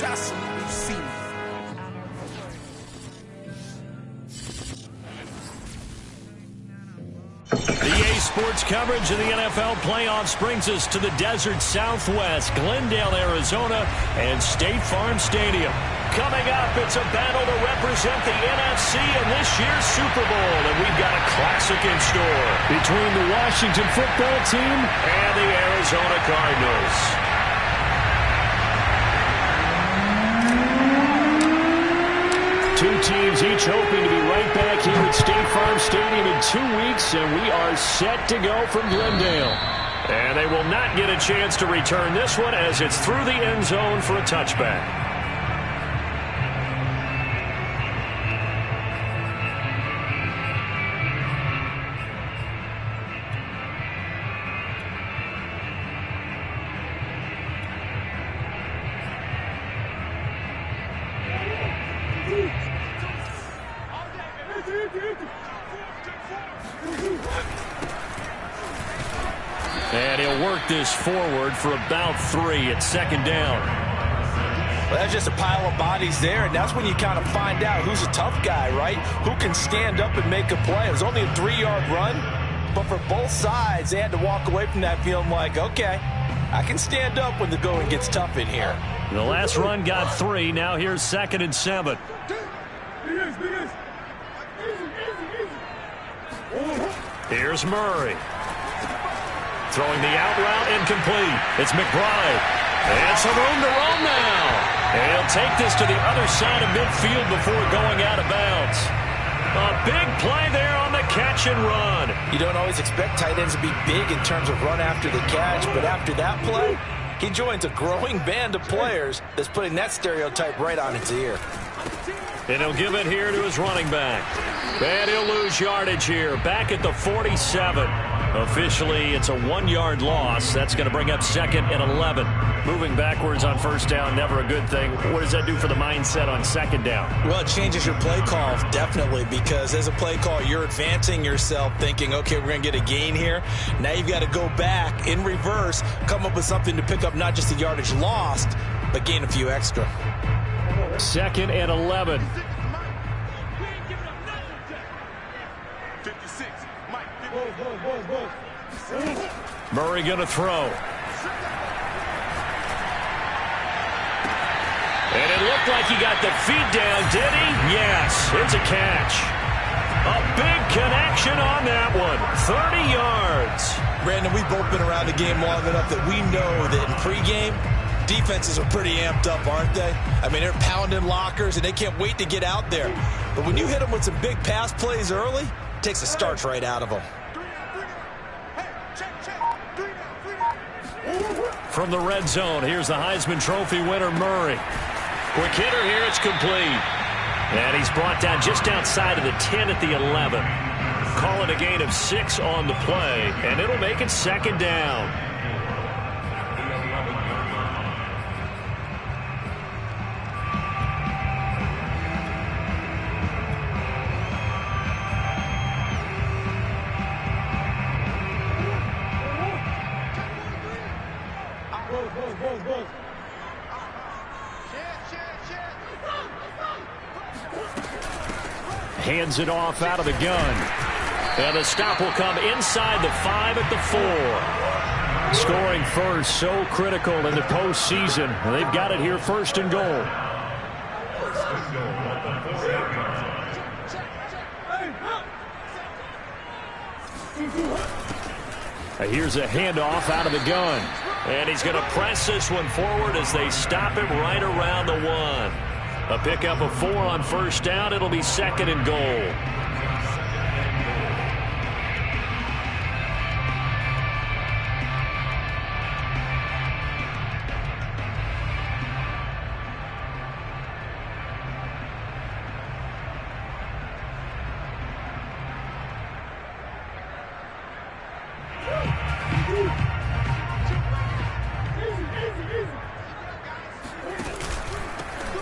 absolutely see me. EA Sports coverage of the NFL playoffs brings us to the desert Southwest, Glendale, Arizona, and State Farm Stadium. Coming up, it's a battle to represent the NFC in this year's Super Bowl, and we've got a classic in store between the Washington football team and the Arizona Cardinals. Two teams each hoping to be right back here at State Farm Stadium in 2 weeks, and we are set to go from Glendale. And they will not get a chance to return this one as it's through the end zone for a touchback. And he'll work this forward for about 3 at second down. Well, that's just a pile of bodies there, and that's when you kind of find out who's a tough guy, right? Who can stand up and make a play. It was only a 3-yard run, but for both sides, they had to walk away from that feeling like, okay, I can stand up when the going gets tough in here. The last run got 3. Now here's 2nd and 7. Here's Murray. Throwing the out route incomplete. It's McBride. And some room to roam now. And he'll take this to the other side of midfield before going out of bounds. A big play there on the catch and run. You don't always expect tight ends to be big in terms of run after the catch, but after that play, he joins a growing band of players that's putting that stereotype right on its ear. And he'll give it here to his running back. And he'll lose yardage here. Back at the 47. Officially, it's a 1-yard loss. That's going to bring up 2nd and 11. Moving backwards on first down, never a good thing. What does that do for the mindset on second down? Well, it changes your play call, definitely, because as a play call, you're advancing yourself thinking, okay, we're going to get a gain here. Now you've got to go back in reverse, come up with something to pick up not just the yardage lost, but gain a few extra. 2nd and 11. Murray going to throw. And it looked like he got the feet down, did he? Yes, it's a catch. A big connection on that one. 30 yards. Brandon, we've both been around the game long enough that we know that in pregame, defenses are pretty amped up, aren't they? I mean, they're pounding lockers, and they can't wait to get out there. But when you hit them with some big pass plays early, it takes the starch right out of them. From the red zone, here's the Heisman Trophy winner, Murray. Quick hitter here, it's complete. And he's brought down just outside of the 10 at the 11. Call it a gain of 6 on the play, and it'll make it 2nd down. Hands it off out of the gun. And the stop will come inside the 5 at the 4. Scoring first, so critical in the postseason. They've got it here, 1st and goal. Here's a handoff out of the gun. And he's going to press this one forward as they stop him right around the 1. A pickup of 4 on first down. It'll be 2nd and goal.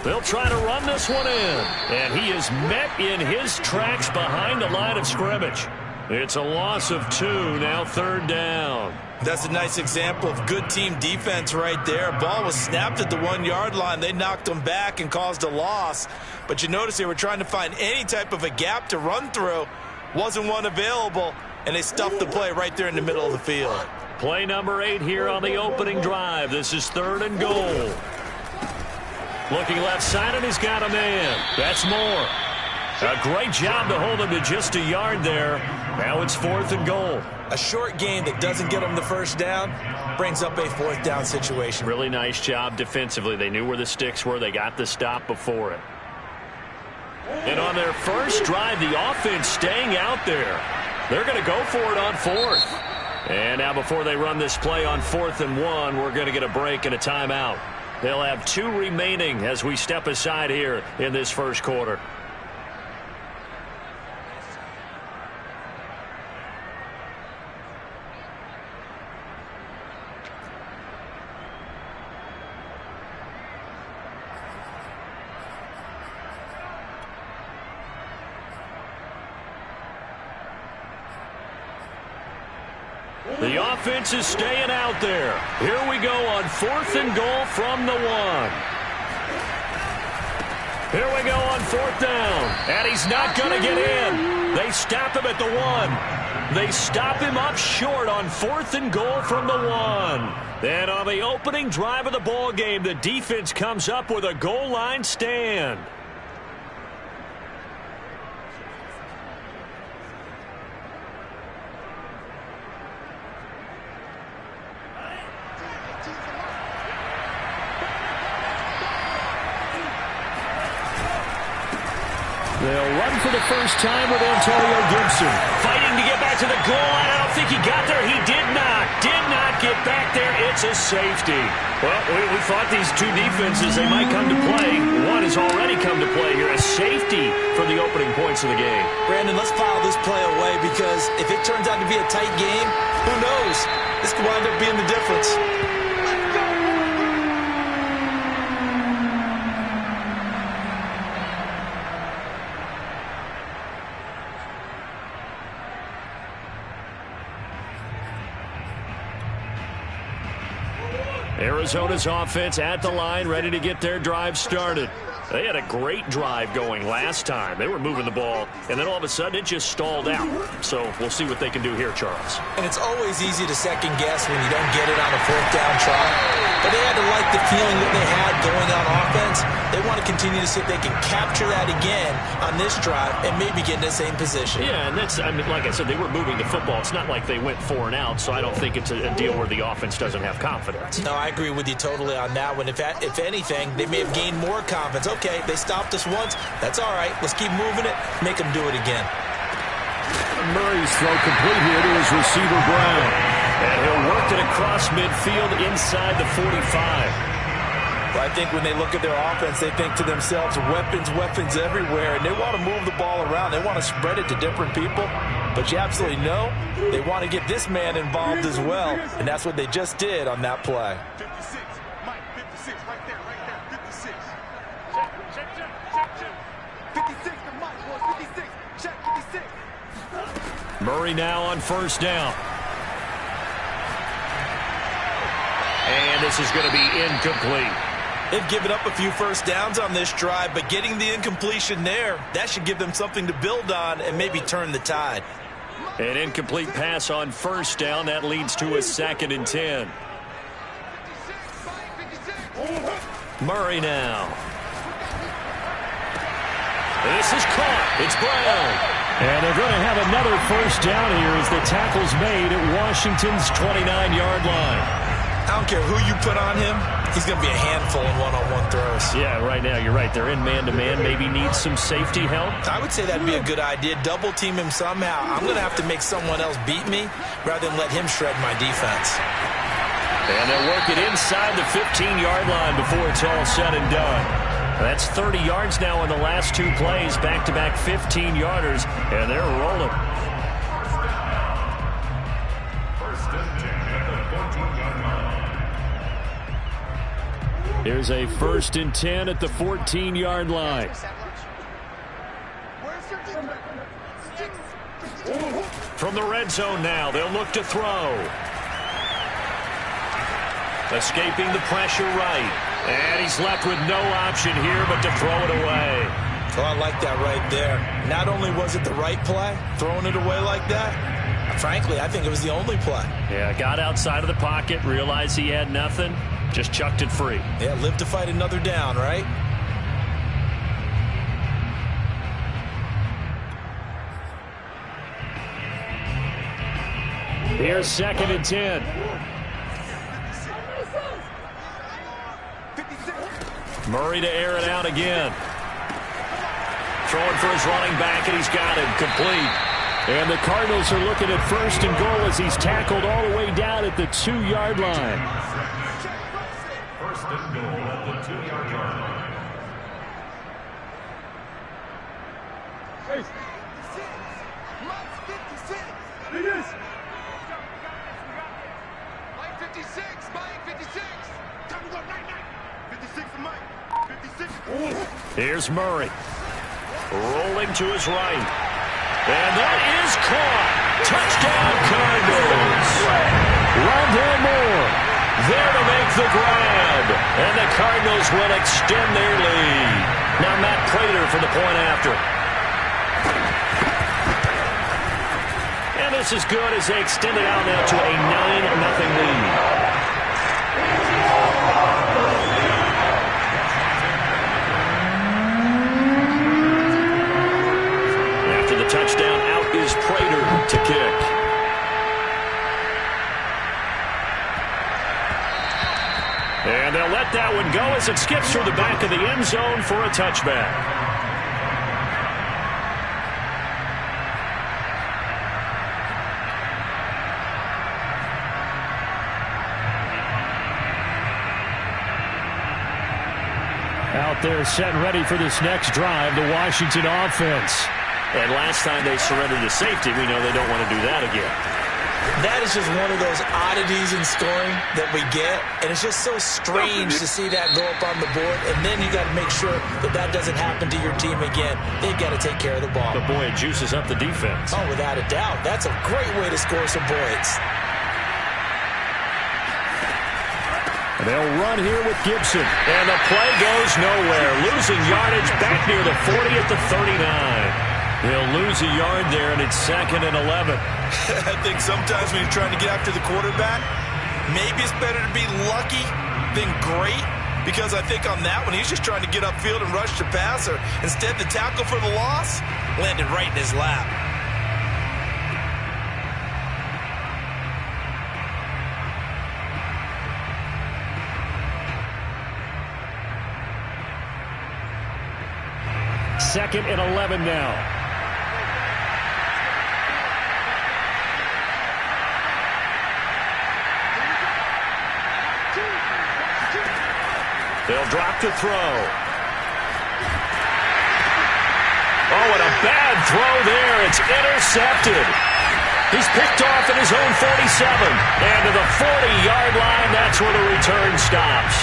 They'll try to run this one in. And he is met in his tracks behind the line of scrimmage. It's a loss of 2, now 3rd down. That's a nice example of good team defense right there. Ball was snapped at the 1-yard line. They knocked them back and caused a loss. But you notice they were trying to find any type of a gap to run through. Wasn't one available, and they stuffed the play right there in the middle of the field. Play number 8 here on the opening drive. This is 3rd and goal. Looking left side, and he's got a man. That's Moore. A great job to hold him to just a yard there. Now it's 4th and goal. A short game that doesn't get them the first down brings up a 4th down situation. Really nice job defensively. They knew where the sticks were. They got the stop before it. And on their first drive, the offense staying out there. They're going to go for it on 4th. And now before they run this play on 4th and 1, we're going to get a break and a timeout. They'll have 2 remaining as we step aside here in this first quarter. The offense is staying out there. Here we go on 4th and goal from the 1. Here we go on 4th down. And he's not going to get in. They stop him at the 1. They stop him up short on 4th and goal from the 1. Then on the opening drive of the ball game, the defense comes up with a goal line stand. They'll run for the first time with Antonio Gibson. Fighting to get back to the goal line. I don't think he got there. He did not. Did not get back there. It's a safety. Well, we thought these two defenses, they might come to play. One has already come to play here. A safety for the opening points of the game. Brandon, let's file this play away because if it turns out to be a tight game, who knows? This could wind up being the difference. Arizona's offense at the line, ready to get their drive started. They had a great drive going last time. They were moving the ball, and then all of a sudden it just stalled out. So we'll see what they can do here, Charles. And it's always easy to second guess when you don't get it on a 4th down try. But they had to like the feeling that they had going on offense. They want to continue to see if they can capture that again on this drive and maybe get in the same position. Yeah, and that's, I mean, like I said, they were moving the football. It's not like they went 4 and out, so I don't think it's a deal where the offense doesn't have confidence. No, I agree with you totally on that one. If anything, they may have gained more confidence. Okay, they stopped us once. That's all right. Let's keep moving it. Make them do it again. Murray's throw complete here to his receiver, Brown. And he'll work it across midfield inside the 45. Well, I think when they look at their offense, they think to themselves, weapons everywhere, and they want to move the ball around. They want to spread it to different people. But you absolutely know they want to get this man involved as well, and that's what they just did on that play. 56, Mike, 56, right there, 56. Check. 56 to Mike, boys, 56, check, 56. Murray now on first down. And this is going to be incomplete. They've given up a few first downs on this drive, but getting the incompletion there, that should give them something to build on and maybe turn the tide. An incomplete pass on first down. That leads to a 2nd and 10. Murray now. This is caught. It's Brown. And they're going to have another first down here as the tackle's made at Washington's 29-yard line. I don't care who you put on him. He's going to be a handful in one-on-one throws. Yeah, right now you're right. They're in man-to-man. Maybe need some safety help. I would say that'd be a good idea. Double team him somehow. I'm going to have to make someone else beat me rather than let him shred my defense. And they'll work it inside the 15-yard line before it's all said and done. That's 30 yards now in the last 2 plays. Back-to-back 15-yarders, and they're rolling. Here's a 1st and 10 at the 14-yard line. From the red zone now, they'll look to throw. Escaping the pressure right. And he's left with no option here but to throw it away. Oh, I like that right there. Not only was it the right play, throwing it away like that, frankly, I think it was the only play. Yeah, got outside of the pocket, realized he had nothing, just chucked it free. Yeah, live to fight another down, right? Here's 2nd and 10. 56. Murray to air it out again. Throwing for his running back, and he's got him complete. And the Cardinals are looking at 1st and goal as he's tackled all the way down at the 2-yard line. 1st and goal at the 2-yard line. 56. Mike's 56. It is. Mike 56. Mike 56. Time to go. Night. 56 for Mike. 56. Here's Murray. Rolling to his right. And that is caught. Touchdown, Cardinals. Rondale Moore there to make the grab. And the Cardinals will extend their lead. Now Matt Prater for the point after. And this is good as they extend it out now to a 9-0 lead. Touchdown, out is Prater to kick. And they'll let that one go as it skips through the back of the end zone for a touchback. Out there set and ready for this next drive, the Washington offense. And last time they surrendered to safety, we know they don't want to do that again. That is just one of those oddities in scoring that we get, and it's just so strange to see that go up on the board, and then you got to make sure that that doesn't happen to your team again. They've got to take care of the ball. But boy, it juices up the defense. Oh, without a doubt. That's a great way to score some points. They'll run here with Gibson. And the play goes nowhere. Losing yardage back near the 40 at the 39. They'll lose a yard there, and it's 2nd and 11. I think sometimes when you're trying to get after the quarterback, maybe it's better to be lucky than great, because I think on that one, he's just trying to get upfield and rush the passer. Instead, the tackle for the loss landed right in his lap. Second and 11 now. They'll drop to throw. Oh, what a bad throw there. It's intercepted. He's picked off at his own 47. And to the 40-yard line, that's where the return stops.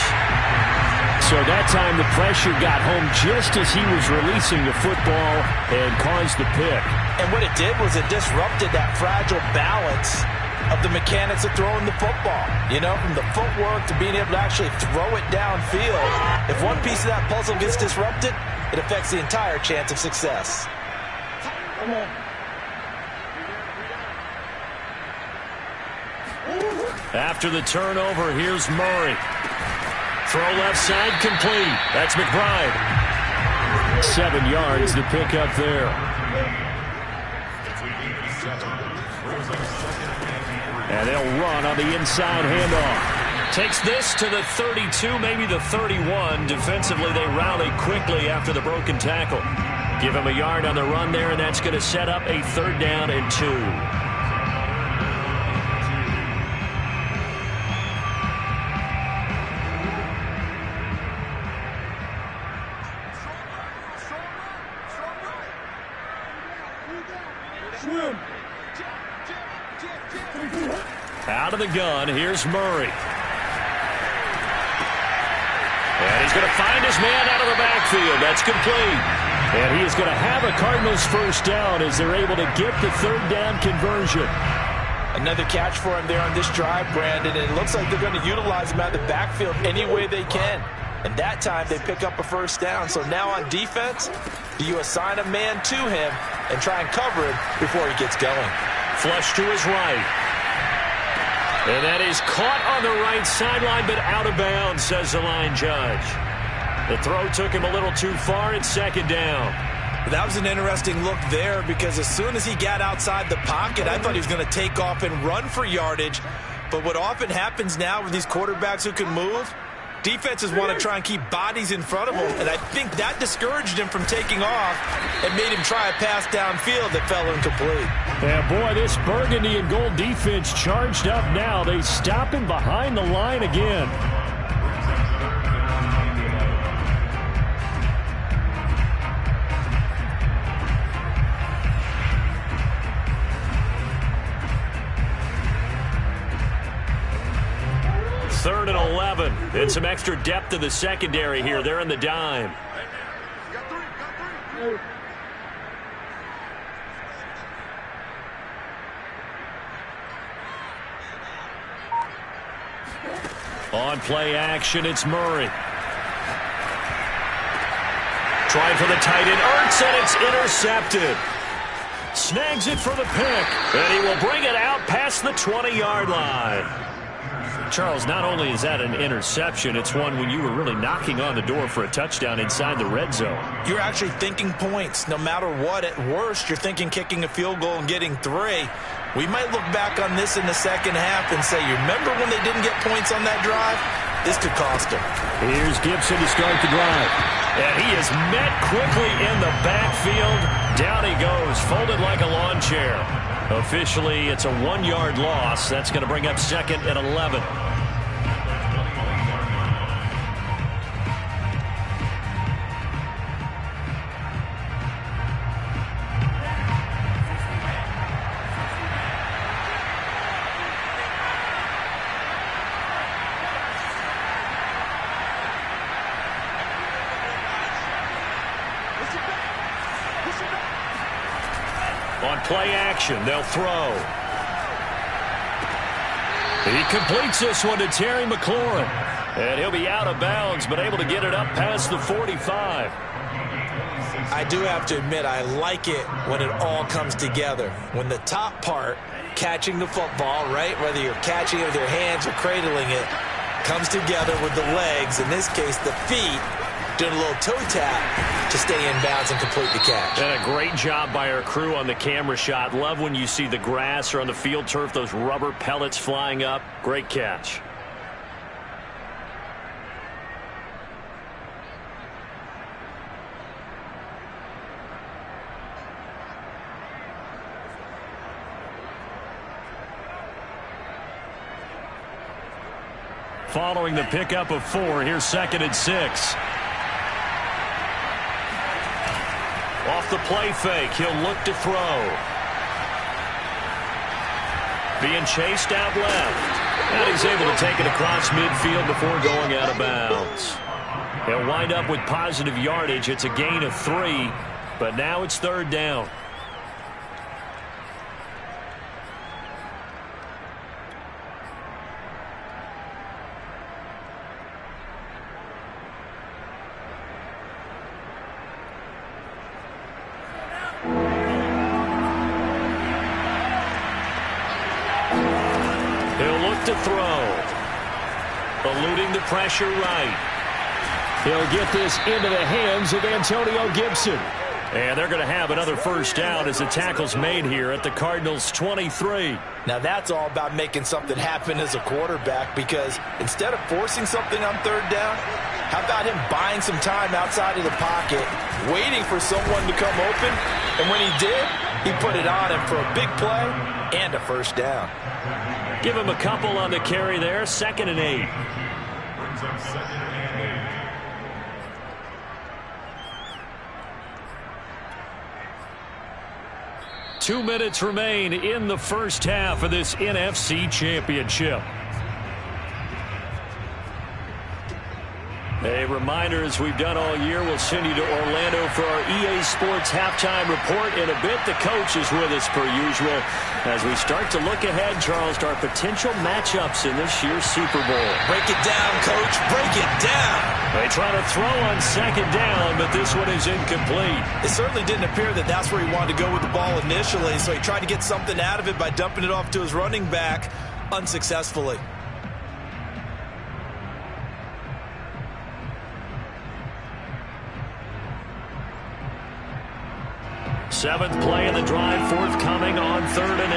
So that time the pressure got home just as he was releasing the football and caused the pick. And what it did was it disrupted that fragile balance of the mechanics of throwing the football. You know, from the footwork to being able to actually throw it downfield. If one piece of that puzzle gets disrupted, it affects the entire chance of success. Come on. After the turnover, here's Murray. Throw left side complete. That's McBride. 7 yards to pick up there. And they'll run on the inside handoff. Takes this to the 32, maybe the 31. Defensively, they rally quickly after the broken tackle. Give him a yard on the run there, and that's going to set up a 3rd down and 2. Out of the gun, here's Murray. And he's going to find his man out of the backfield. That's complete. And he is going to have a Cardinals first down as they're able to get the third down conversion. Another catch for him there on this drive, Brandon. And it looks like they're going to utilize him out of the backfield any way they can. And that time they pick up a first down. So now on defense, do you assign a man to him and try and cover him before he gets going? Flush to his right. And that is caught on the right sideline, but out of bounds, says the line judge. The throw took him a little too far. It's second down. That was an interesting look there because as soon as he got outside the pocket, I thought he was going to take off and run for yardage. But what often happens now with these quarterbacks who can move, defenses want to try and keep bodies in front of them. And I think that discouraged him from taking off and made him try a pass downfield that fell incomplete. Yeah, boy, this burgundy and gold defense charged up now. They stop him behind the line again. Third and 11. And some extra depth in the secondary here. They're in the dime. On play action, it's Murray. Trying for the tight end. Ertz, and it's intercepted. Snags it for the pick. And he will bring it out past the 20-yard line. Charles, not only is that an interception, it's one when you were really knocking on the door for a touchdown inside the red zone. You're actually thinking points. No matter what, at worst, you're thinking kicking a field goal and getting 3. We might look back on this in the second half and say, you remember when they didn't get points on that drive? This could cost them. Here's Gibson to start the drive. And he is met quickly in the backfield. Down he goes, folded like a lawn chair. Officially, it's a 1-yard loss. That's going to bring up second and 11. On play action, they'll throw. He completes this one to Terry McLaurin. And he'll be out of bounds, but able to get it up past the 45. I do have to admit, I like it when it all comes together. When the top part, catching the football, right, whether you're catching it with your hands or cradling it, comes together with the legs, in this case the feet, doing a little toe tap to stay in bounds and complete the catch. And a great job by our crew on the camera shot. Love when you see the grass or on the field turf, those rubber pellets flying up. Great catch. Following the pickup of 4, here's second and 6. Off the play fake, he'll look to throw. Being chased out left. And he's able to take it across midfield before going out of bounds. He'll wind up with positive yardage. It's a gain of 3, but now it's third down. To throw. Eluding the pressure right. He'll get this into the hands of Antonio Gibson. And they're going to have another first down as the tackle's made here at the Cardinals' 23. Now that's all about making something happen as a quarterback, because instead of forcing something on third down, how about him buying some time outside of the pocket, waiting for someone to come open, and when he did, he put it on him for a big play and a first down. Give him a couple on the carry there. Second and 8. Brings up second and 8. 2 minutes remain in the first half of this NFC Championship. A reminder, as we've done all year, we'll send you to Orlando for our EA Sports halftime report. In a bit, the coach is with us per usual as we start to look ahead, Charles, to our potential matchups in this year's Super Bowl. Break it down, Coach. Break it down. They try to throw on second down, but this one is incomplete. It certainly didn't appear that that's where he wanted to go with the ball initially, so he tried to get something out of it by dumping it off to his running back unsuccessfully. Seventh play in the drive, forthcoming on 3rd and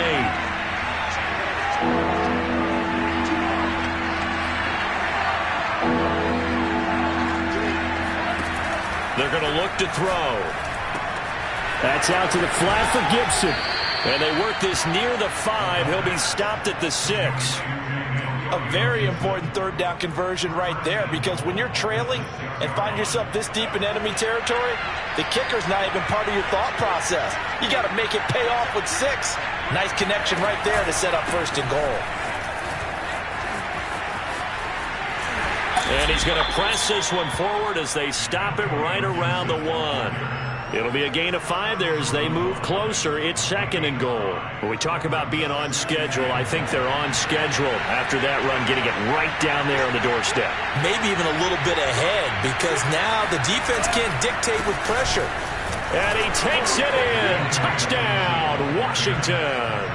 8. They're going to look to throw. That's out to the flat for Gibson. And they work this near the 5. He'll be stopped at the 6. A very important 3rd down conversion right there, because when you're trailing and find yourself this deep in enemy territory, the kicker's not even part of your thought process. You got to make it pay off with 6. Nice connection right there to set up 1st and goal. And he's going to press this one forward as they stop him right around the 1. It'll be a gain of 5 there as they move closer. It's 2nd and goal. When we talk about being on schedule, I think they're on schedule after that run, getting it right down there on the doorstep. Maybe even a little bit ahead, because now the defense can't dictate with pressure. And he takes it in. Touchdown, Washington.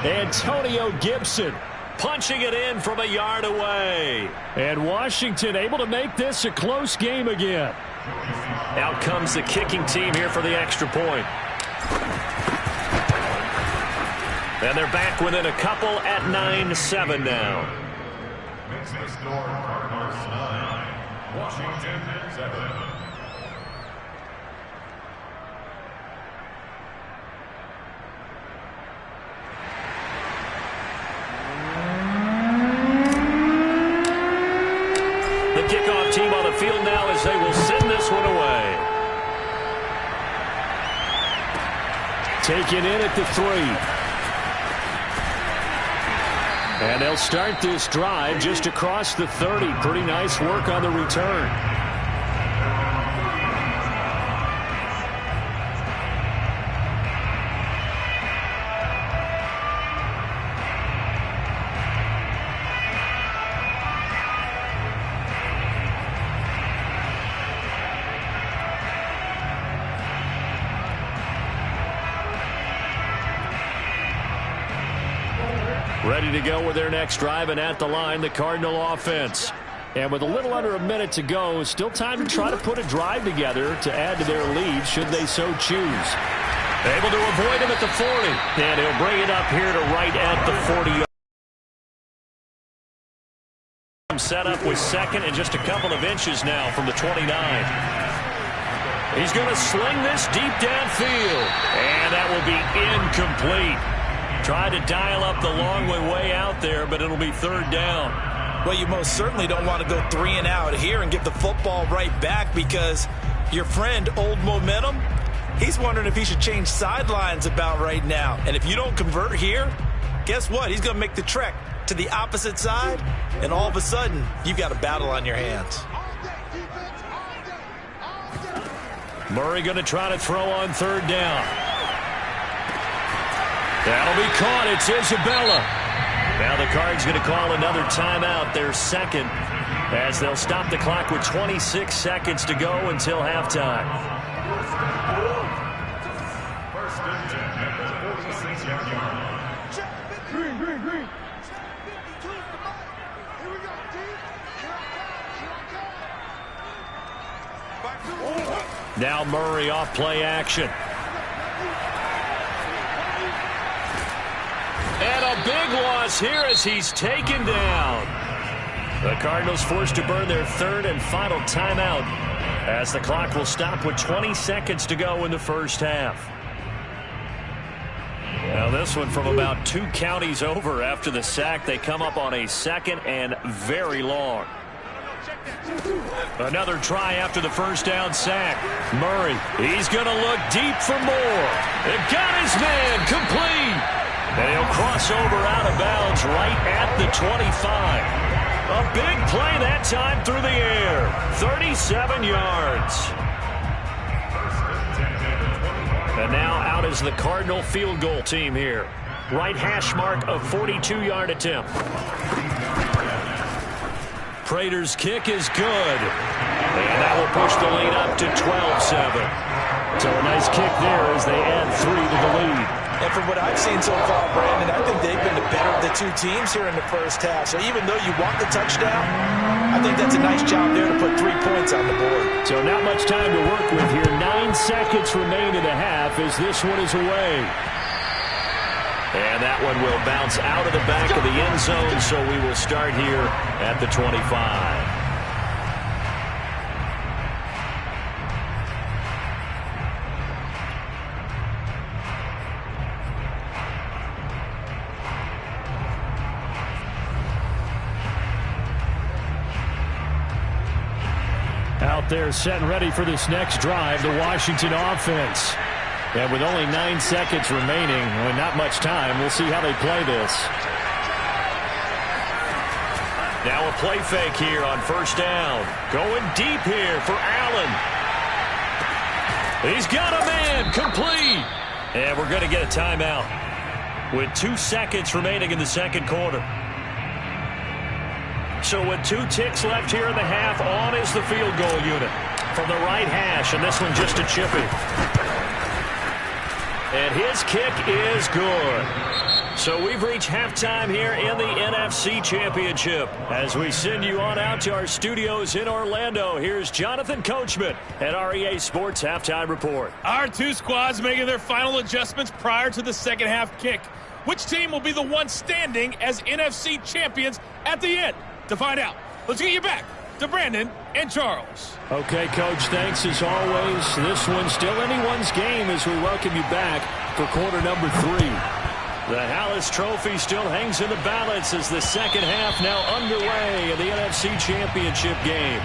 Antonio Gibson punching it in from a yard away. And Washington able to make this a close game again. Out comes the kicking team here for the extra point. And they're back within a couple at 9-7 now. Makes the score Cardinals 9, Washington 7. The kickoff team on the field now as they will send this one away. Taken in at the 3. And they'll start this drive just across the 30. Pretty nice work on the return. Ready to go with their next drive, and at the line, the Cardinal offense. And with a little under a minute to go, still time to try to put a drive together to add to their lead should they so choose. Able to avoid him at the 40. And he'll bring it up here to right at the 40. Set up with 2nd and just a couple of inches now from the 29. He's going to sling this deep downfield. And that will be incomplete. Tried to dial up the long way out there, but it'll be 3rd down. Well, you most certainly don't want to go 3 and out here and give the football right back, because your friend, Old Momentum, he's wondering if he should change sidelines about right now. And if you don't convert here, guess what? He's going to make the trek to the opposite side, and all of a sudden, you've got a battle on your hands. Murray going to try to throw on 3rd down. That'll be caught. It's Isabella. Now the Cards going to call another timeout, their 2nd, as they'll stop the clock with 26 seconds to go until halftime. 1st and 10 at the 46-yard line. Green. Now Murray off play action. And a big loss here as he's taken down. The Cardinals forced to burn their 3rd and final timeout as the clock will stop with 20 seconds to go in the first half. Now this one from about 2 counties over after the sack. They come up on a 2nd and very long. Another try after the first down sack. Murray, he's going to look deep for more. They've got his man complete. And he'll cross over out of bounds right at the 25. A big play that time through the air. 37 yards. And now out is the Cardinal field goal team here. Right hash mark of 42-yard attempt. Prater's kick is good. And that will push the lead up to 12-7. So a nice kick there as they add 3 to the lead. And from what I've seen so far, Brandon, I think they've been the better of the two teams here in the first half. So even though you want the touchdown, I think that's a nice job there to put 3 points on the board. So not much time to work with here. 9 seconds remain in the half as this one is away. And that one will bounce out of the back of the end zone, so we will start here at the 25. Out there set and ready for this next drive, the Washington offense. And with only 9 seconds remaining, not much time, we'll see how they play this. Now a play fake here on first down. Going deep here for Allen. He's got a man, complete. And we're going to get a timeout with 2 seconds remaining in the second quarter. So with 2 ticks left here in the half, on is the field goal unit from the right hash, and this one just a chippy. And his kick is good. So we've reached halftime here in the NFC Championship. As we send you on out to our studios in Orlando, here's Jonathan Coachman at REA Sports Halftime Report. Our 2 squads making their final adjustments prior to the second half kick. Which team will be the one standing as NFC champions at the end? To find out, let's get you back to Brandon and Charles. Okay, Coach, thanks as always. This one's still anyone's game as we welcome you back for quarter number 3. The Hallis Trophy still hangs in the balance as the second half now underway in the NFC Championship game.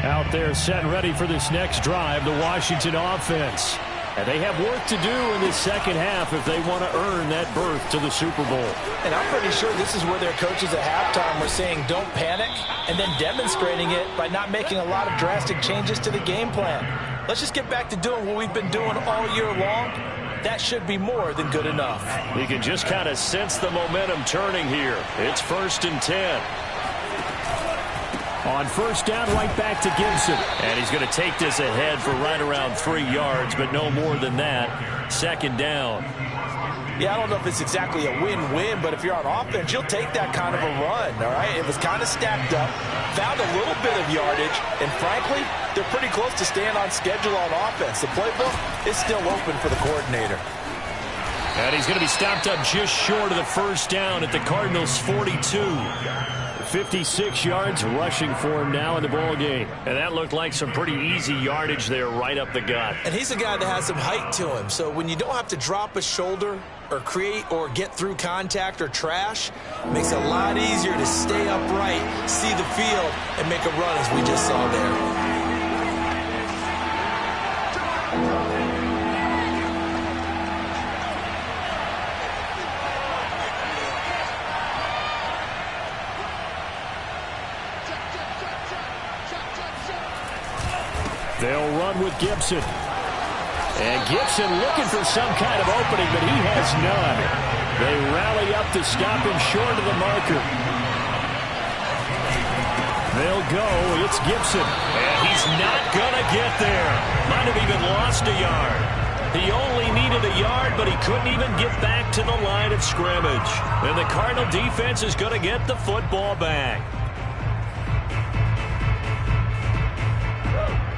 Out there set and ready for this next drive, the Washington offense. And they have work to do in this second half if they want to earn that berth to the Super Bowl. And I'm pretty sure this is where their coaches at halftime were saying don't panic, and then demonstrating it by not making a lot of drastic changes to the game plan. Let's just get back to doing what we've been doing all year long. That should be more than good enough. You can just kind of sense the momentum turning here. It's 1st and 10. On first down, right back to Gibson. And he's going to take this ahead for right around 3 yards, but no more than that. Second down. Yeah, I don't know if it's exactly a win-win, but if you're on offense, you'll take that kind of a run, all right? It was kind of stacked up, found a little bit of yardage, and frankly, they're pretty close to staying on schedule on offense. The playbook is still open for the coordinator. And he's going to be stopped up just short of the first down at the Cardinals' 42. 56 yards rushing for him now in the ball game. And that looked like some pretty easy yardage there right up the gut. And he's a guy that has some height to him. So when you don't have to drop a shoulder or create or get through contact or trash, it makes it a lot easier to stay upright, see the field, and make a run as we just saw there. They'll run with Gibson. And Gibson looking for some kind of opening, but he has none. They rally up to stop him short of the marker. They'll go. It's Gibson. And he's not going to get there. Might have even lost a yard. He only needed a yard, but he couldn't even get back to the line of scrimmage. And the Cardinal defense is going to get the football back.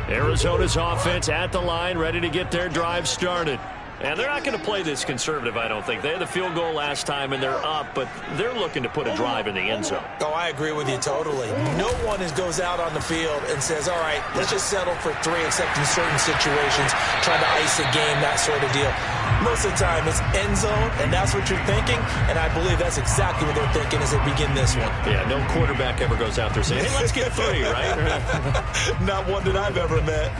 Arizona's offense at the line, ready to get their drive started. And they're not going to play this conservative, I don't think. They had the field goal last time, and they're up, but they're looking to put a drive in the end zone. Oh, I agree with you totally. No one goes out on the field and says, all right, let's just settle for 3, except in certain situations, trying to ice a game, that sort of deal. Most of the time, it's end zone, and that's what you're thinking, and I believe that's exactly what they're thinking as they begin this one. Yeah, no quarterback ever goes out there saying, hey, let's get 3, right? Not one that I've ever met.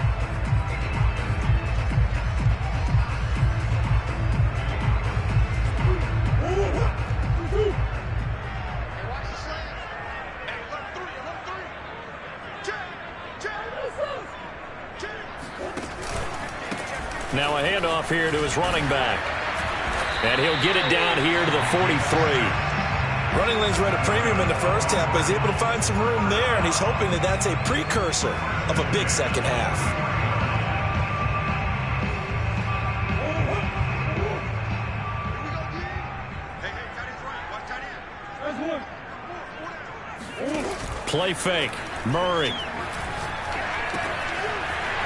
Now a handoff here to his running back. And he'll get it down here to the 43. Running lanes were at a premium in the first half, but he's able to find some room there, and he's hoping that that's a precursor of a big second half. Play fake. Murray.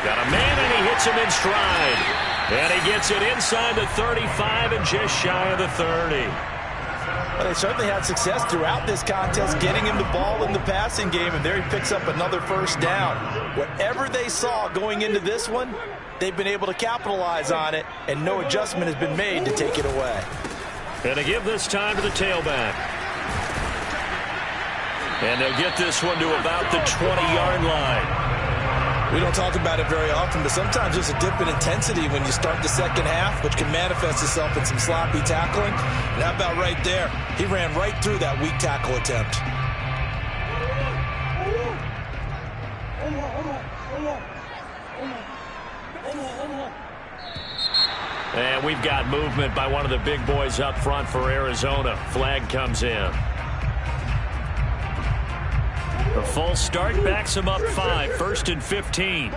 Got a man, and he hits him in stride. And he gets it inside the 35 and just shy of the 30. Well, they certainly had success throughout this contest, getting him the ball in the passing game, and there he picks up another first down. Whatever they saw going into this one, they've been able to capitalize on it, and no adjustment has been made to take it away. And they give this time to the tailback. And they'll get this one to about the 20-yard line. We don't talk about it very often, but sometimes there's a dip in intensity when you start the second half, which can manifest itself in some sloppy tackling. And how about right there? He ran right through that weak tackle attempt. And we've got movement by one of the big boys up front for Arizona. Flag comes in. The false start backs him up 5, 1st and 15.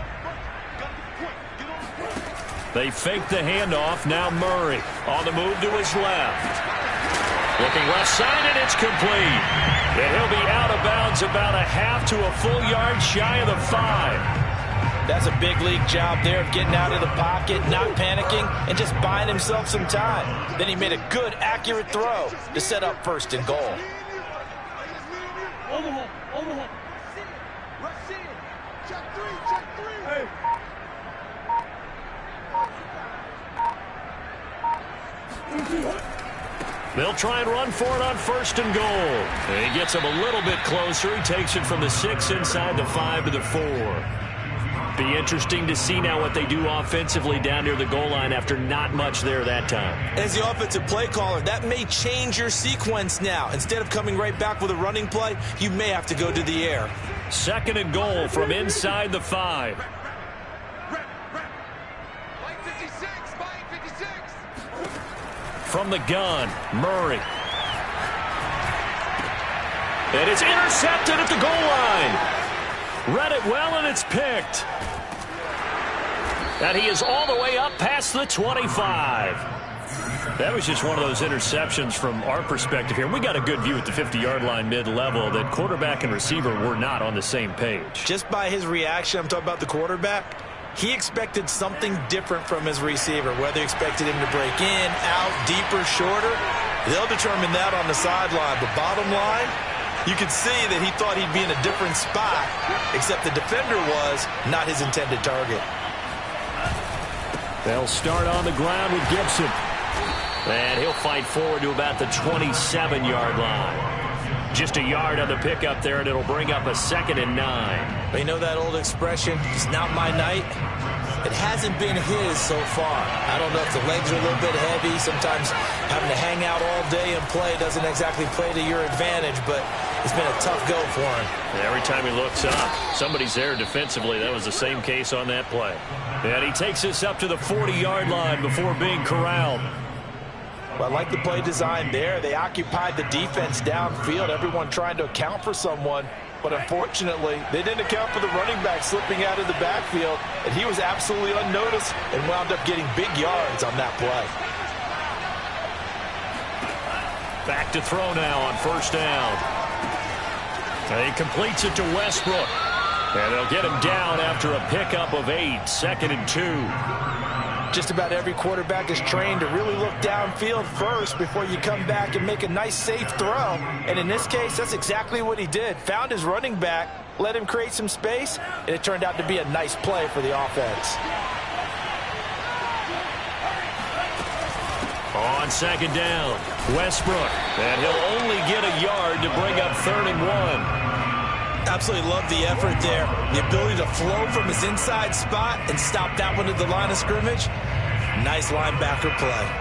They fake the handoff. Now Murray on the move to his left. Looking left side, and it's complete. And he'll be out of bounds about a half to a full yard shy of the 5. That's a big league job there of getting out of the pocket, not panicking, and just buying himself some time. Then he made a good, accurate throw to set up 1st and goal. They'll try and run for it on 1st and goal. And he gets him a little bit closer. He takes it from the 6 inside the 5 to the 4. Be interesting to see now what they do offensively down near the goal line after not much there that time. As the offensive play caller, that may change your sequence now. Instead of coming right back with a running play, you may have to go to the air. 2nd and goal from inside the 5. From the gun, Murray. And it's intercepted at the goal line. Read it well, and it's picked. And he is all the way up past the 25. That was just one of those interceptions from our perspective here. We got a good view at the 50-yard line mid-level that quarterback and receiver were not on the same page. Just by his reaction, I'm talking about the quarterback, he expected something different from his receiver, whether he expected him to break in, out, deeper, shorter. They'll determine that on the sideline. But bottom line, you could see that he thought he'd be in a different spot, except the defender was not his intended target. They'll start on the ground with Gibson. And he'll fight forward to about the 27-yard line. Just a yard on the pickup there, and it'll bring up a 2nd and 9. But you know that old expression, it's not my night? It hasn't been his so far. I don't know if the legs are a little bit heavy. Sometimes having to hang out all day and play doesn't exactly play to your advantage, but it's been a tough go for him. Every time he looks up, somebody's there defensively. That was the same case on that play. And he takes this up to the 40-yard line before being corralled. Well, I like the play design there. They occupied the defense downfield, everyone trying to account for someone. But unfortunately, they didn't account for the running back slipping out of the backfield, and he was absolutely unnoticed and wound up getting big yards on that play. Back to throw now on 1st down. And he completes it to Westbrook. And they'll get him down after a pickup of 8, 2nd and 2. Just about every quarterback is trained to really look downfield first before you come back and make a nice, safe throw. And in this case, that's exactly what he did. Found his running back, let him create some space, and it turned out to be a nice play for the offense. second down. Westbrook, and he'll only get a yard to bring up 3rd and 1. Absolutely love the effort there. The ability to flow from his inside spot and stop that one at the line of scrimmage. Nice linebacker play.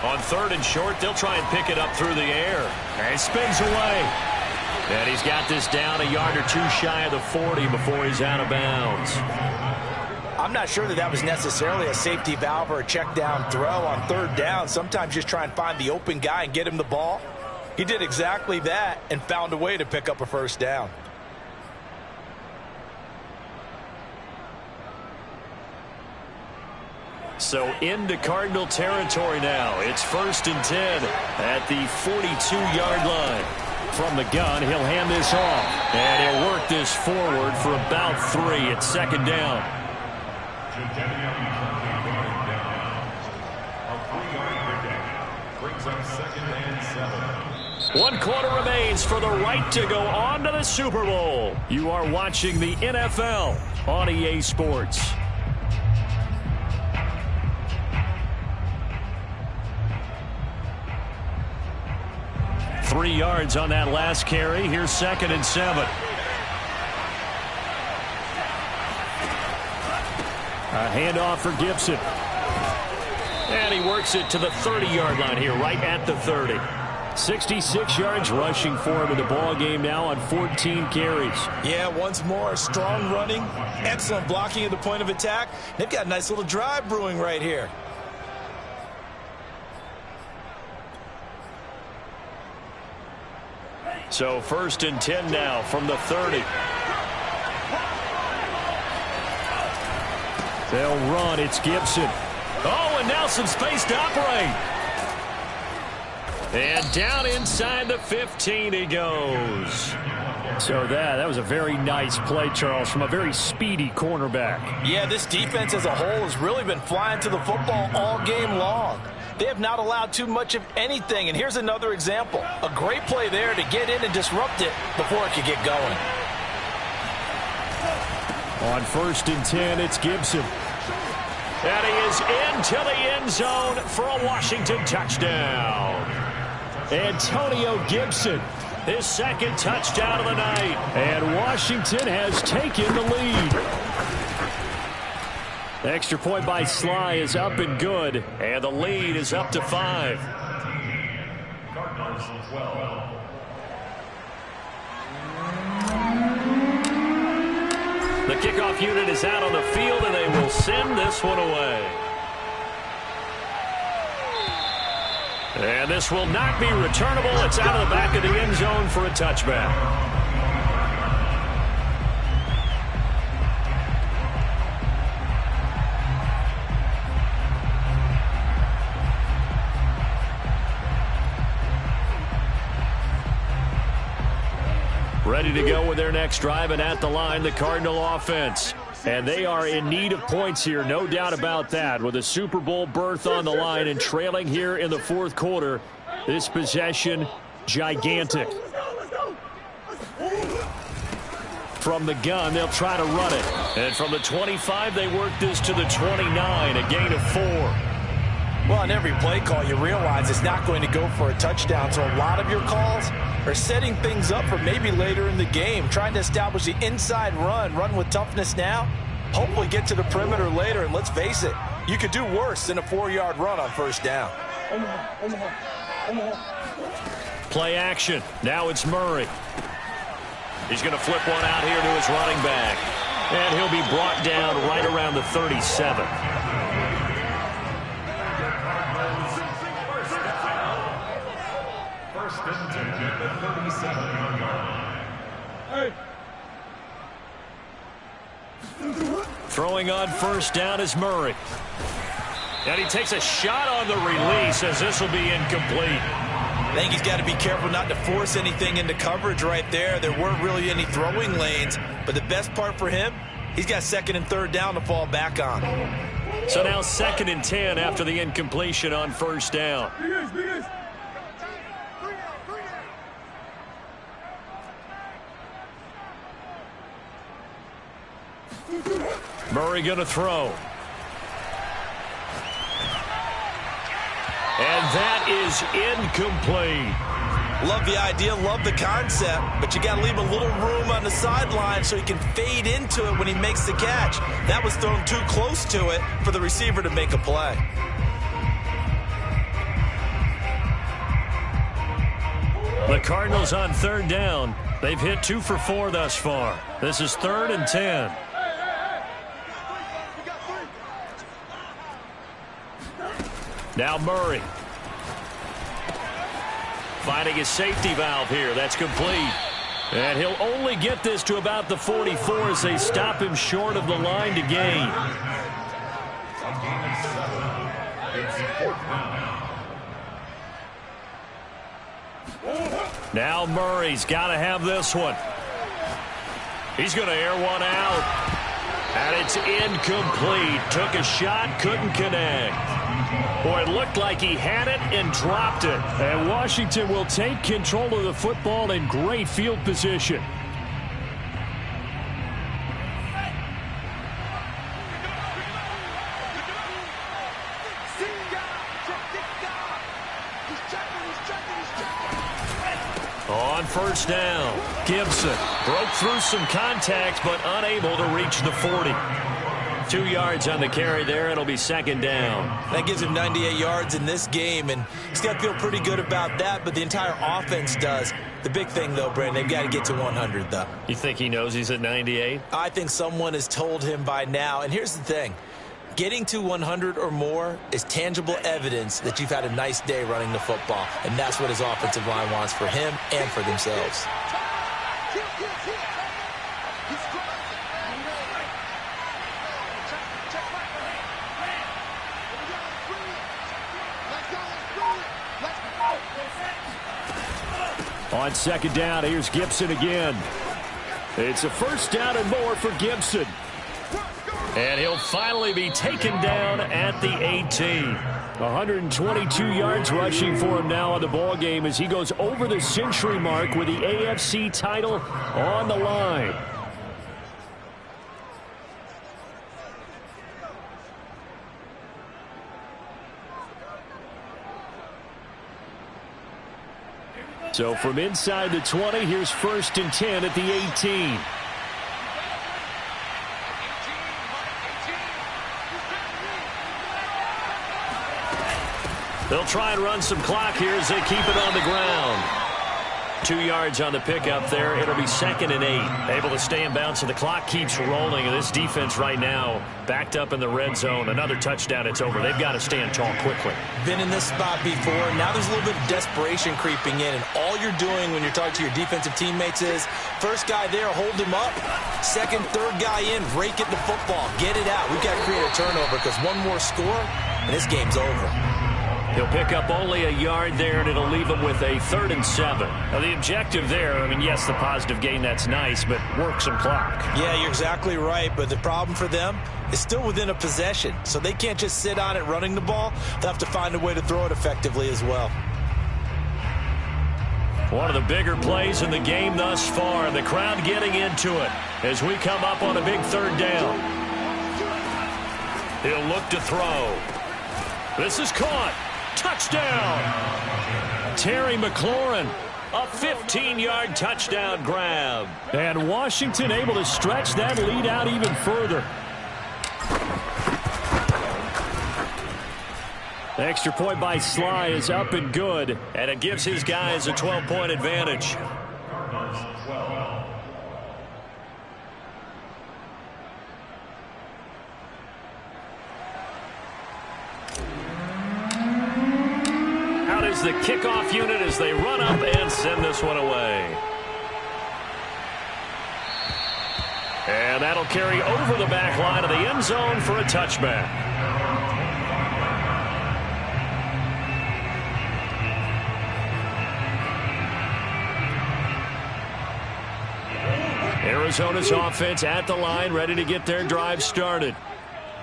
On 3rd and short, they'll try and pick it up through the air. And he spins away. And he's got this down a yard or two shy of the 40 before he's out of bounds. I'm not sure that was necessarily a safety valve or a check down throw on 3rd down. Sometimes just try and find the open guy and get him the ball. He did exactly that and found a way to pick up a 1st down. So into Cardinal territory now. It's 1st and 10 at the 42-yard line. From the gun, he'll hand this off. And he'll work this forward for about 3 at 2nd down. Brings up 2nd and 7. 1 quarter remains for the right to go on to the Super Bowl. You are watching the NFL on EA Sports. 3 yards on that last carry. Here's 2nd and 7. A handoff for Gibson. And he works it to the 30-yard line here, right at the 30. 66 yards rushing for him in the ball game now on 14 carries. Yeah, once more, strong running, excellent blocking at the point of attack. They've got a nice little drive brewing right here. So 1st and 10 now from the 30. They'll run. It's Gibson. Oh, and now some space to operate. And down inside the 15 he goes. So that was a very nice play, Charles, from a very speedy cornerback. Yeah, this defense as a whole has really been flying to the football all game long. They have not allowed too much of anything. And here's another example. A great play there to get in and disrupt it before it could get going. On 1st and 10, it's Gibson. And he is into the end zone for a Washington touchdown. Antonio Gibson, his 2nd touchdown of the night. And Washington has taken the lead. The extra point by Sly is up and good, and the lead is up to 5. Cardinals 12. The kickoff unit is out on the field, and they will send this one away. And this will not be returnable. It's out of the back of the end zone for a touchback. Ready to go with their next drive, and at the line, the Cardinal offense. And they are in need of points here, no doubt about that. With a Super Bowl berth on the line and trailing here in the 4th quarter, this possession, gigantic. From the gun, they'll try to run it. And from the 25, they work this to the 29, a gain of 4. Well, on every play call, you realize it's not going to go for a touchdown. So a lot of your calls are setting things up for maybe later in the game, trying to establish the inside run with toughness now, hopefully get to the perimeter later. And let's face it, you could do worse than a 4-yard run on 1st down. Play action. Now it's Murray. He's going to flip one out here to his running back. And he'll be brought down right around the 37. First and 10 at the 37-yard line. Throwing on 1st down is Murray. And he takes a shot on the release as this will be incomplete. I think he's got to be careful not to force anything into coverage right there. There weren't really any throwing lanes, but the best part for him, he's got 2nd and 3rd down to fall back on. So now 2nd and 10 after the incompletion on 1st down. Murray going to throw. And that is incomplete. Love the idea, love the concept, but you got to leave a little room on the sideline so he can fade into it when he makes the catch. That was thrown too close to it for the receiver to make a play. The Cardinals on 3rd down. They've hit 2 for 4 thus far. This is 3rd and 10. Now Murray. Finding his safety valve here. That's complete. And he'll only get this to about the 44 as they stop him short of the line to gain. Now Murray's got to have this one. He's going to air one out. And it's incomplete. Took a shot, couldn't connect. Boy, it looked like he had it and dropped it. And Washington will take control of the football in great field position. On 1st down, Gibson broke through some contacts but unable to reach the 40. 2 yards on the carry there. It'll be 2nd down. That gives him 98 yards in this game, and he's got to feel pretty good about that, but the entire offense does. The big thing, though, Brandon, they've got to get to 100, though. You think he knows he's at 98? I think someone has told him by now, and here's the thing. Getting to 100 or more is tangible evidence that you've had a nice day running the football, and that's what his offensive line wants for him and for themselves. On 2nd down, here's Gibson again. It's a 1st down and more for Gibson. And he'll finally be taken down at the 18. 122 yards rushing for him now on the ball game as he goes over the century mark with the AFC title on the line. So from inside the 20, here's 1st and 10 at the 18. They'll try and run some clock here as they keep it on the ground. 2 yards on the pickup there. It'll be 2nd and 8. Able to stay in bounds, so the clock keeps rolling. And this defense right now backed up in the red zone. Another touchdown, it's over. They've got to stand tall quickly. Been in this spot before. Now there's a little bit of desperation creeping in. And all you're doing when you're talking to your defensive teammates is, first guy there, hold him up. 2nd, 3rd guy in, rake at the football. Get it out. We've got to create a turnover because one more score, and this game's over. He'll pick up only a yard there, and it'll leave him with a 3rd and 7. Now, the objective there, I mean, yes, the positive gain, that's nice, but work some clock. Yeah, you're exactly right, but the problem for them is still within a possession, so they can't just sit on it running the ball. They'll have to find a way to throw it effectively as well. One of the bigger plays in the game thus far, and the crowd getting into it as we come up on a big 3rd down. He'll look to throw. This is caught. Touchdown! Terry McLaurin, a 15-yard touchdown grab. And Washington able to stretch that lead out even further. The extra point by Sly is up and good, and it gives his guys a 12-point advantage. Is the kickoff unit as they run up and send this one away. And that'll carry over the back line of the end zone for a touchback. Arizona's offense at the line, ready to get their drive started.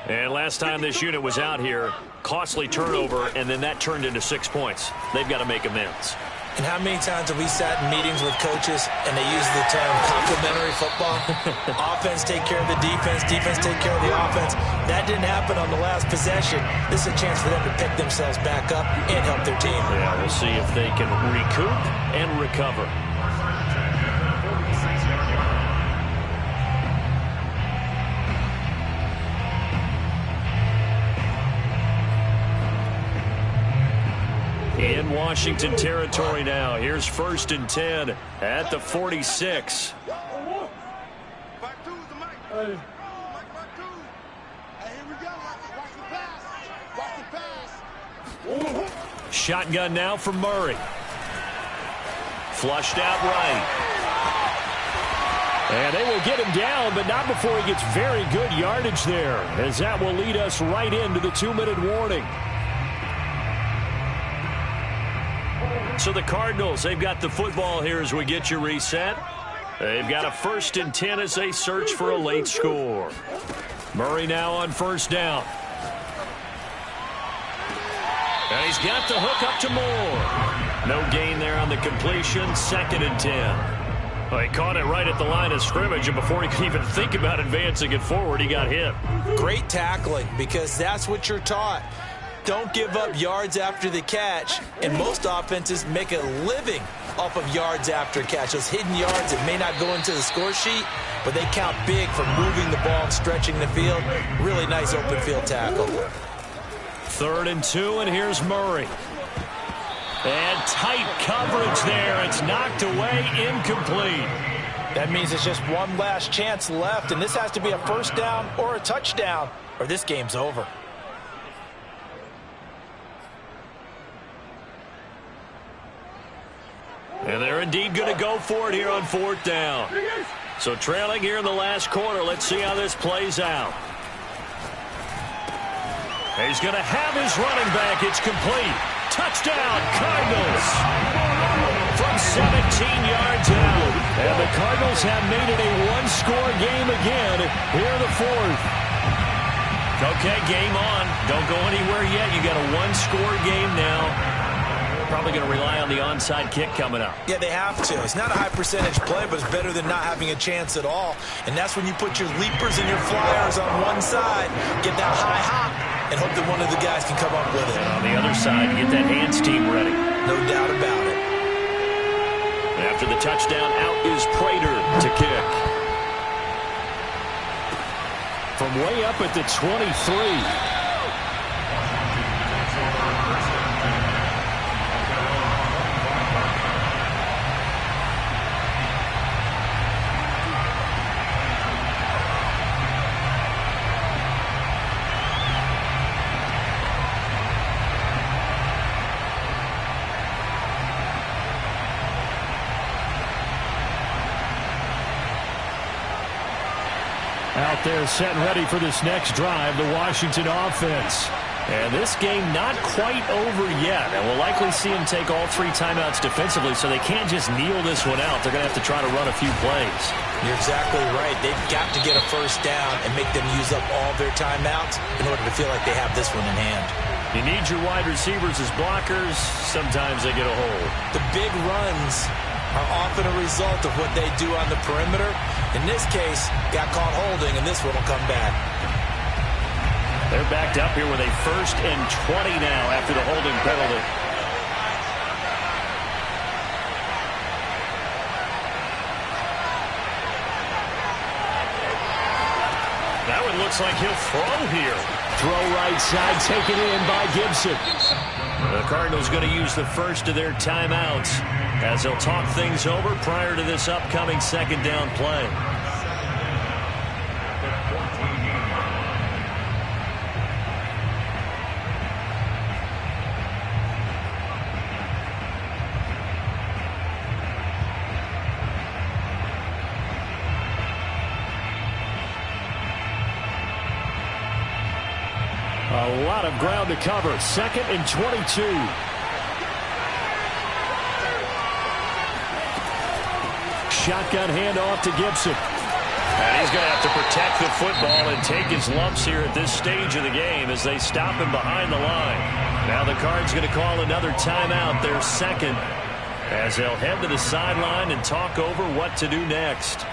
And last time this unit was out here, costly turnover, and then that turned into 6 points. They've got to make amends. And how many times have we sat in meetings with coaches and they use the term complementary football? Offense take care of the defense, defense take care of the offense. That didn't happen on the last possession. This is a chance for them to pick themselves back up and help their team. Yeah, we'll see if they can recoup and recover. In Washington territory now. Here's 1st and 10 at the 46. Shotgun now for Murray. Flushed out right. And they will get him down, but not before he gets very good yardage there, as that will lead us right into the 2-minute warning. So the Cardinals, they've got the football here as we get you reset. They've got a 1st and 10 as they search for a late score. Murray now on 1st down. And he's got the hook up to Moore. No gain there on the completion. 2nd and 10. Well, he caught it right at the line of scrimmage, and before he could even think about advancing it forward, he got hit. Great tackling, because that's what you're taught. Don't give up yards after the catch, and most offenses make a living off of yards after catch. Those hidden yards that may not go into the score sheet, but they count big for moving the ball and stretching the field. Really nice open field tackle. 3rd and 2, and here's Murray. And tight coverage there. It's knocked away, incomplete. That means it's just one last chance left, and this has to be a 1st down or a touchdown, or this game's over. And they're indeed going to go for it here on 4th down. So trailing here in the last quarter. Let's see how this plays out. He's going to have his running back. It's complete. Touchdown, Cardinals. From 17 yards out. And the Cardinals have made it a one-score game again here in the 4th. Okay, game on. Don't go anywhere yet. You got a one-score game now. Probably going to rely on the onside kick coming up. Yeah, they have to. It's not a high percentage play, but it's better than not having a chance at all. And that's when you put your leapers and your flyers on one side, get that high hop, and hope that one of the guys can come up with it. And on the other side, get that hands team ready. No doubt about it. After the touchdown, out is Prater to kick. From way up at the 23. Out there set and ready for this next drive, the Washington offense. And this game not quite over yet. And we'll likely see them take all 3 timeouts defensively, so they can't just kneel this one out. They're going to have to try to run a few plays. You're exactly right. They've got to get a 1st down and make them use up all their timeouts in order to feel like they have this one in hand. You need your wide receivers as blockers. Sometimes they get a hold. The big runs are often a result of what they do on the perimeter. In this case, got caught holding, and this one will come back. They're backed up here with a 1st and 20 now after the holding penalty. That one looks like he'll throw here. Throw right side, taken in by Gibson. The Cardinals going to use the first of their timeouts as they'll talk things over prior to this upcoming 2nd down play. A lot of ground to cover. 2nd and 22. Shotgun handoff to Gibson. And he's going to have to protect the football and take his lumps here at this stage of the game as they stop him behind the line. Now the Cards going to call another timeout, their second, as they'll head to the sideline and talk over what to do next.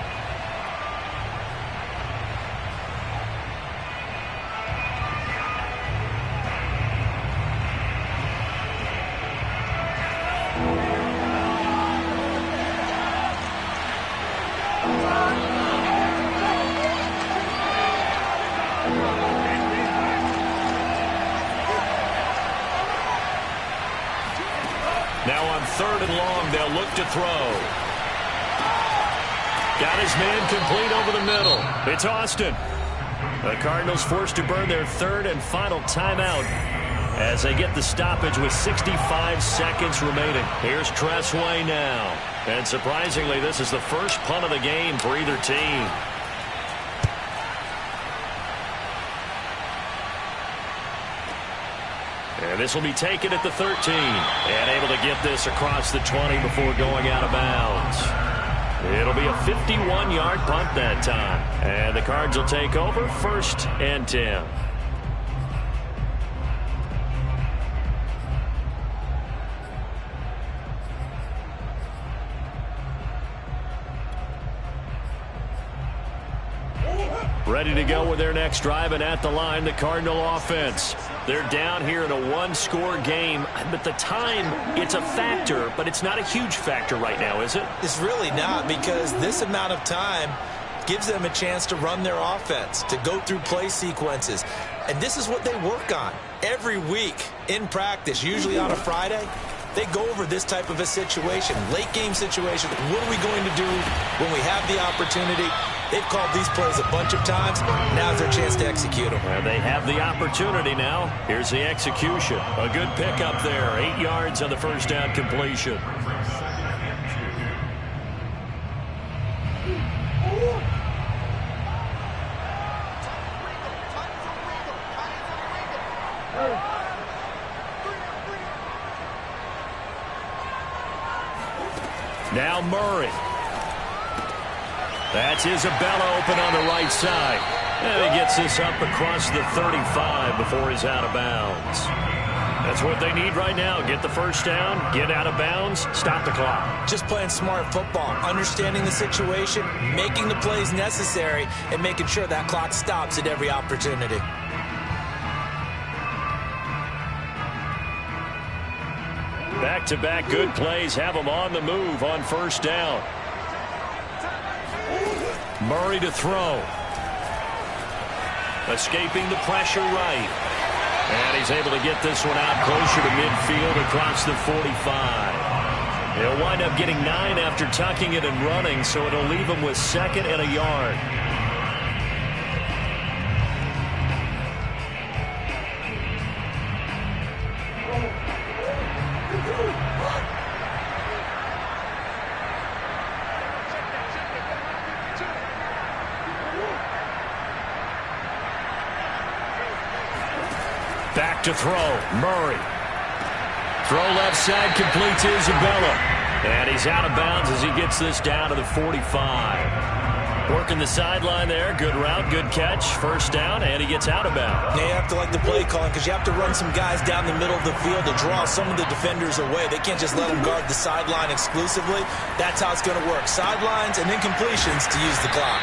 Now on 3rd and long, they'll look to throw. Got his man complete over the middle. It's Austin. The Cardinals forced to burn their 3rd and final timeout as they get the stoppage with 65 seconds remaining. Here's Tressway now. And surprisingly, this is the first punt of the game for either team. And this will be taken at the 13. And able to get this across the 20 before going out of bounds. It'll be a 51-yard punt that time. And the Cards will take over 1st and 10. Ready to go with their next drive, and at the line, the Cardinal offense. They're down here in a one-score game, but the time, it's a factor, but it's not a huge factor right now, is it? It's really not, because this amount of time gives them a chance to run their offense, to go through play sequences. And this is what they work on every week in practice, usually on a Friday. They go over this type of a situation, late game situation. What are we going to do when we have the opportunity? They've called these plays a bunch of times. Now's their chance to execute them. Well, they have the opportunity now. Here's the execution. A good pickup there. 8 yards on the first down completion. Now Murray. That's Isabella open on the right side. And he gets this up across the 35 before he's out of bounds. That's what they need right now. Get the first down, get out of bounds, stop the clock. Just playing smart football, understanding the situation, making the plays necessary, and making sure that clock stops at every opportunity. Back-to-back good plays have them on the move on first down. Murray to throw. Escaping the pressure right. And he's able to get this one out closer to midfield across the 45. He'll wind up getting 9 after tucking it and running, so it'll leave him with 2nd and a yard. Back to throw. Murray. Throw left side, complete to Isabella. And he's out of bounds as he gets this down to the 45. Working the sideline there. Good route, good catch. First down, and he gets out of bounds. Now you have to like the play calling because you have to run some guys down the middle of the field to draw some of the defenders away. They can't just let them guard the sideline exclusively. That's how it's going to work. Sidelines and then completions to use the clock.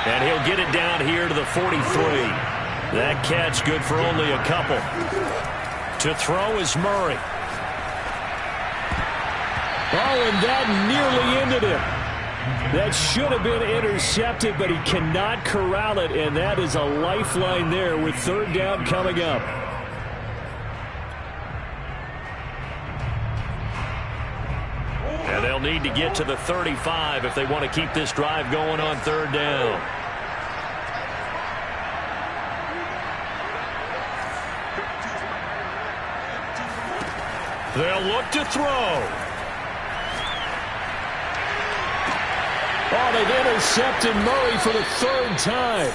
And he'll get it down here to the 43. That catch good for only a couple. To throw is Murray. Oh, and that nearly ended him. That should have been intercepted, but he cannot corral it, and that is a lifeline there with 3rd down coming up. And they'll need to get to the 35 if they want to keep this drive going on 3rd down. They'll look to throw. Oh, they've intercepted Murray for the 3rd time.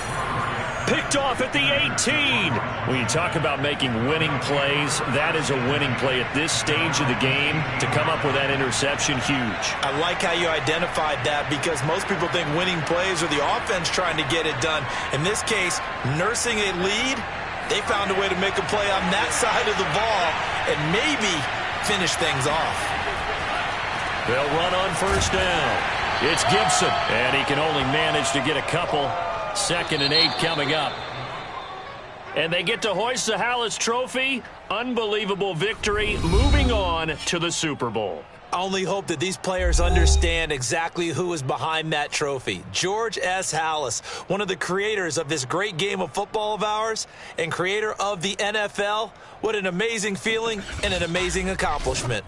picked off at the 18. When you talk about making winning plays, that is a winning play at this stage of the game. To come up with that interception, huge. I like how you identified that, because most people think winning plays are the offense trying to get it done. In this case, nursing a lead, they found a way to make a play on that side of the ball and maybe finish things off. They'll run on first down. It's Gibson, and he can only manage to get a couple. 2nd and 8 coming up. And they get to hoist the Halas Trophy. Unbelievable victory, moving on to the Super Bowl. I only hope that these players understand exactly who is behind that trophy. George S. Halas, one of the creators of this great game of football of ours and creator of the NFL. What an amazing feeling and an amazing accomplishment.